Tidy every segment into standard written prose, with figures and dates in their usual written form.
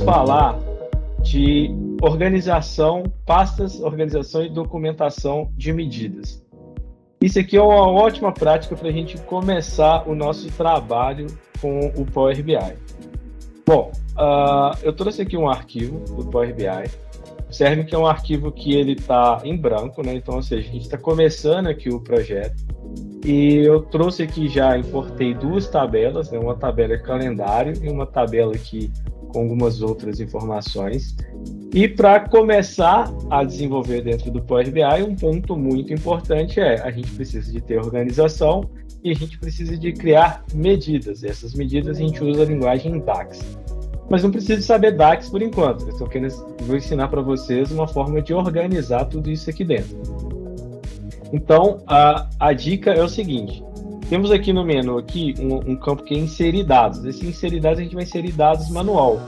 falar de organização, pastas, organização e documentação de medidas. Isso aqui é uma ótima prática para a gente começar o nosso trabalho com o Power BI. Bom, eu trouxe aqui um arquivo do Power BI. Observe que é um arquivo que ele está em branco, né? Então, ou seja, a gente está começando aqui o projeto. E eu trouxe aqui já, importei duas tabelas, né? Uma tabela de calendário e uma tabela aqui com algumas outras informações. E para começar a desenvolver dentro do Power BI, um ponto muito importante é a gente precisa de ter organização e a gente precisa de criar medidas. Essas medidas a gente usa a linguagem DAX. Mas não precisa saber DAX por enquanto. Vou ensinar para vocês uma forma de organizar tudo isso aqui dentro. Então, a dica é o seguinte. Temos aqui no menu aqui um campo que é inserir dados. Esse inserir dados a gente vai inserir dados manual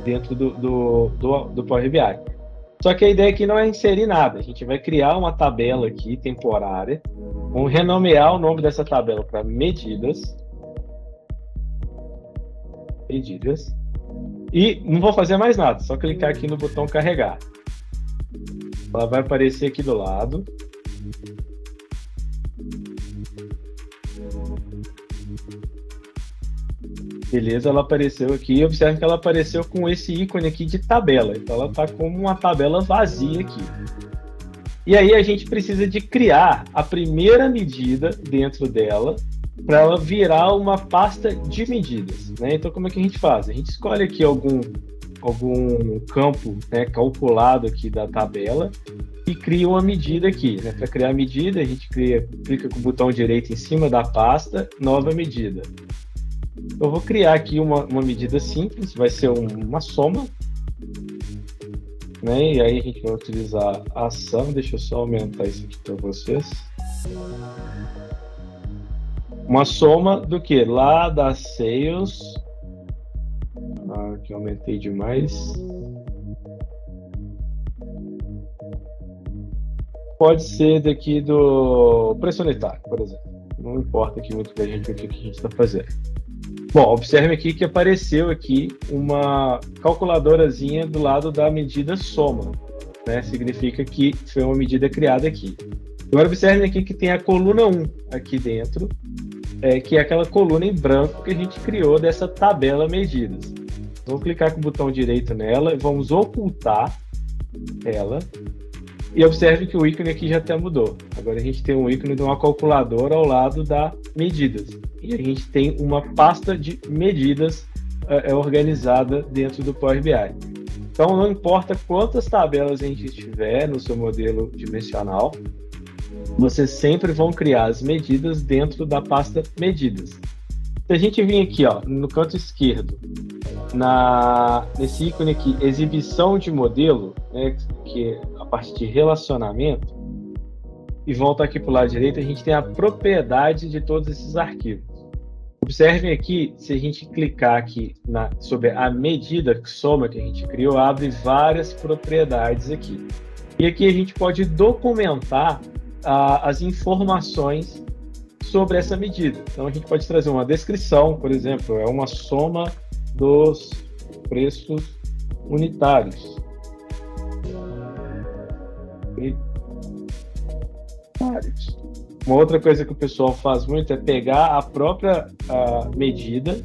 dentro do Power BI. Só que a ideia aqui não é inserir nada. A gente vai criar uma tabela aqui temporária. Vamos renomear o nome dessa tabela para medidas. Medidas. E não vou fazer mais nada, só clicar aqui no botão carregar. Ela vai aparecer aqui do lado. Beleza, ela apareceu aqui. Observe que ela apareceu com esse ícone aqui de tabela. Então ela está como uma tabela vazia aqui. E aí a gente precisa de criar a primeira medida dentro dela para ela virar uma pasta de medidas, né? Então como é que a gente faz? A gente escolhe aqui algum campo, né, calculado aqui da tabela e cria uma medida aqui, né? Para criar a medida, a gente clica com o botão direito em cima da pasta, nova medida. Eu vou criar aqui uma medida simples, vai ser uma soma, né? E aí a gente vai utilizar a ação. Deixa eu só aumentar isso aqui para vocês. Uma soma do que? Lá da Sales. Aqui aumentei demais. Pode ser daqui do preço unitário, por exemplo. Não importa aqui muito pra gente o que a gente está fazendo. Bom, observe aqui que apareceu aqui uma calculadorazinha do lado da medida soma, né? Significa que foi uma medida criada aqui. Agora observe aqui que tem a coluna 1 aqui dentro, que é aquela coluna em branco que a gente criou dessa tabela medidas. Vamos clicar com o botão direito nela e vamos ocultar ela. E observe que o ícone aqui já até mudou. Agora a gente tem um ícone de uma calculadora ao lado da medidas. E a gente tem uma pasta de medidas organizada dentro do Power BI. Então não importa quantas tabelas a gente tiver no seu modelo dimensional, vocês sempre vão criar as medidas dentro da pasta medidas. Se a gente vir aqui, ó, no canto esquerdo, nesse ícone aqui, exibição de modelo, né, que é a parte de relacionamento, e volta aqui para o lado direito, a gente tem a propriedade de todos esses arquivos. Observem aqui, se a gente clicar aqui sobre a medida soma que a gente criou, abre várias propriedades aqui. E aqui a gente pode documentar as informações sobre essa medida. Então a gente pode trazer uma descrição, por exemplo, é uma soma dos preços unitários. Uma outra coisa que o pessoal faz muito é pegar a própria medida,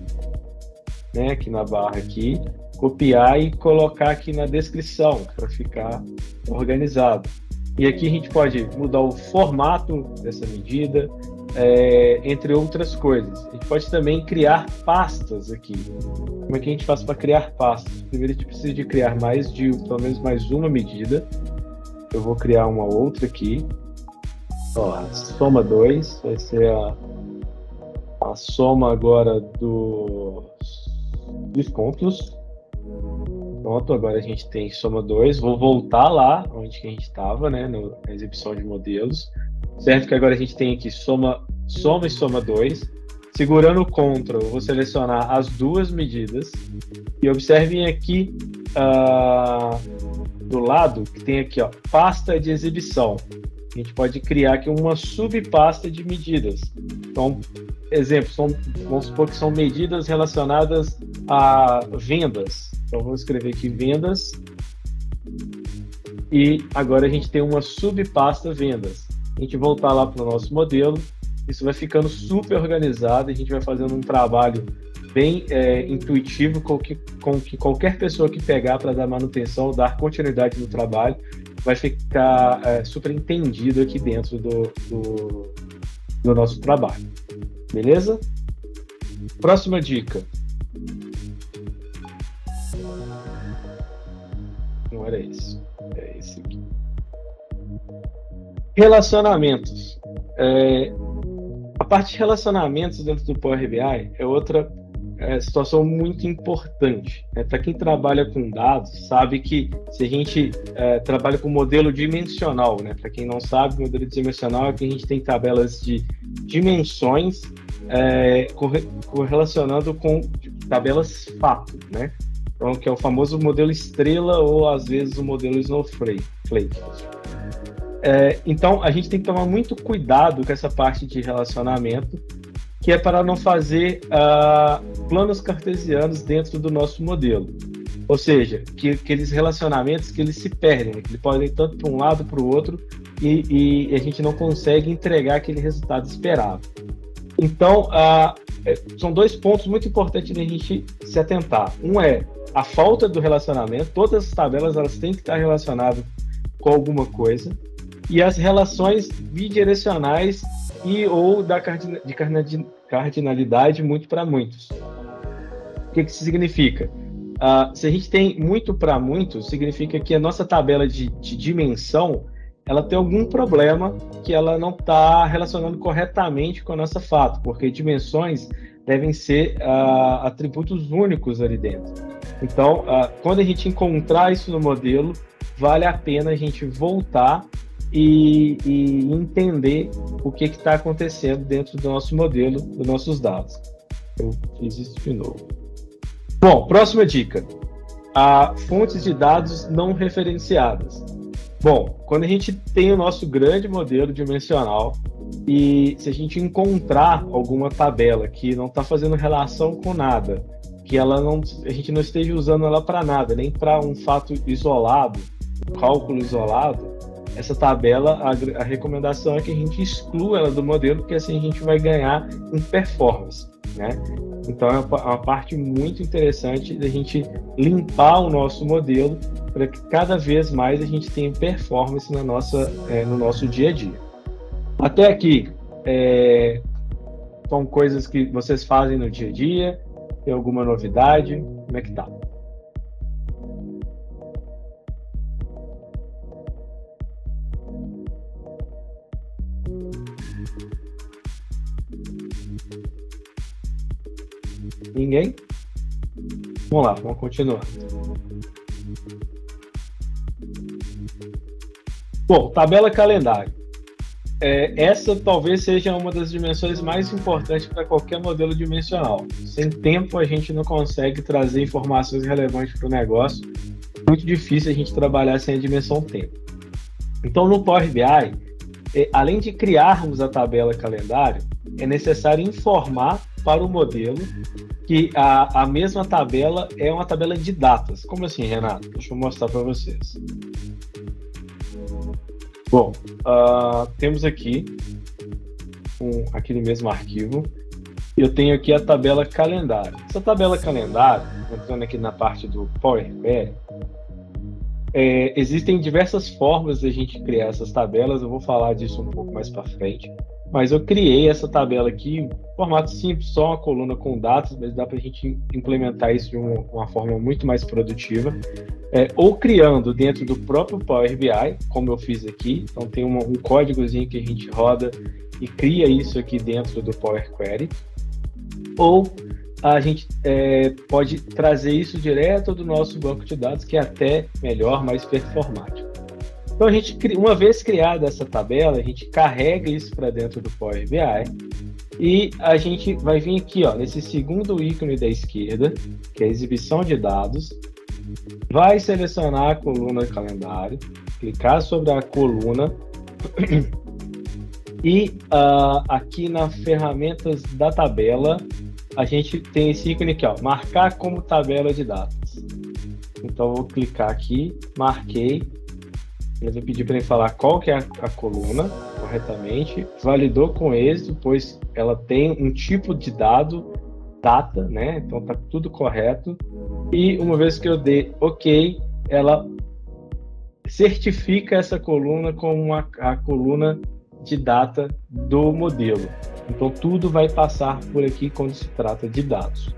né, aqui na barra aqui, copiar e colocar aqui na descrição para ficar organizado. E aqui a gente pode mudar o formato dessa medida, entre outras coisas. A gente pode também criar pastas aqui. Como é que a gente faz para criar pastas? Primeiro a gente precisa de criar pelo menos mais uma medida. Eu vou criar uma outra aqui. Ó, a soma 2 vai ser a soma agora dos descontos. Pronto, agora a gente tem soma 2. Vou voltar lá onde que a gente estava, né, na exibição de modelos. Certo que agora a gente tem aqui soma e soma 2. Segurando o Ctrl, eu vou selecionar as duas medidas. E observem aqui do lado que tem aqui, ó, pasta de exibição. A gente pode criar aqui uma subpasta de medidas. Então, exemplo, vamos supor que são medidas relacionadas a vendas. Então, vamos escrever aqui vendas. E agora a gente tem uma subpasta vendas. A gente voltar lá para o nosso modelo, isso vai ficando super organizado, a gente vai fazendo um trabalho bem intuitivo com que qualquer pessoa que pegar para dar manutenção, dar continuidade no trabalho, vai ficar super entendido aqui dentro do nosso trabalho. Beleza? Próxima dica. Não era isso. É esse aqui. Relacionamentos. A parte de relacionamentos dentro do Power BI é outra situação muito importante. Para quem trabalha com dados, sabe que se a gente trabalha com modelo dimensional, para quem não sabe, modelo dimensional é que a gente tem tabelas de dimensões correlacionando com tabelas fato, Então, que é o famoso modelo estrela ou, às vezes, o modelo Snowflake. Então, a gente tem que tomar muito cuidado com essa parte de relacionamento, que é para não fazer planos cartesianos dentro do nosso modelo. Ou seja, que aqueles relacionamentos que eles se perdem, que eles podem ir tanto para um lado para o outro e a gente não consegue entregar aquele resultado esperado. Então, são dois pontos muito importantes da gente se atentar. Um é a falta do relacionamento. Todas as tabelas elas têm que estar relacionadas com alguma coisa. E as relações bidirecionais ou de cardinalidade muito para muitos. O que isso significa? Se a gente tem muito para muitos, significa que a nossa tabela de dimensão ela tem algum problema que ela não está relacionando corretamente com a nossa fato, porque dimensões devem ser atributos únicos ali dentro. Então, quando a gente encontrar isso no modelo, vale a pena a gente voltar e entender o que está acontecendo dentro do nosso modelo, dos nossos dados. Eu fiz isso de novo. Bom, próxima dica. Fontes de dados não referenciadas. Bom, quando a gente tem o nosso grande modelo dimensional e se a gente encontrar alguma tabela que não está fazendo relação com nada, que a gente não esteja usando ela para nada, nem para um fato isolado, um cálculo isolado, essa tabela, a recomendação é que a gente exclua ela do modelo, porque assim a gente vai ganhar em performance, Então é uma parte muito interessante da gente limpar o nosso modelo para que cada vez mais a gente tenha performance no nosso dia a dia. Até aqui, são coisas que vocês fazem no dia a dia? Tem alguma novidade? Como é que tá? Ninguém? Vamos lá, vamos continuar. Bom, tabela calendário. Essa talvez seja uma das dimensões mais importantes para qualquer modelo dimensional. Sem tempo, a gente não consegue trazer informações relevantes para o negócio. Muito difícil a gente trabalhar sem a dimensão tempo. Então, no Power BI, além de criarmos a tabela calendário, é necessário informar para o modelo que a mesma tabela é uma tabela de datas. Como assim, Renato? Deixa eu mostrar para vocês. Bom, temos aqui aquele mesmo arquivo. Eu tenho aqui a tabela calendário. Essa tabela calendário, entrando aqui na parte do Power Query, existem diversas formas de a gente criar essas tabelas. Eu vou falar disso um pouco mais para frente. Mas eu criei essa tabela aqui em formato simples, só uma coluna com dados, mas dá para a gente implementar isso de uma forma muito mais produtiva. Ou criando dentro do próprio Power BI, como eu fiz aqui. Então tem um códigozinho que a gente roda e cria isso aqui dentro do Power Query. Ou a gente pode trazer isso direto do nosso banco de dados, que é até melhor, mais performático. Então, uma vez criada essa tabela, a gente carrega isso para dentro do Power BI e a gente vai vir aqui, nesse segundo ícone da esquerda, que é a exibição de dados, vai selecionar a coluna calendário, clicar sobre a coluna e aqui na ferramentas da tabela, a gente tem esse ícone aqui, marcar como tabela de dados. Então eu vou clicar aqui, marquei, ele vai pedir para ele falar qual que é a coluna corretamente, validou com êxito, pois ela tem um tipo de dado, data, né? Então tá tudo correto. E uma vez que eu dei OK, ela certifica essa coluna como a coluna de data do modelo. Então tudo vai passar por aqui quando se trata de dados.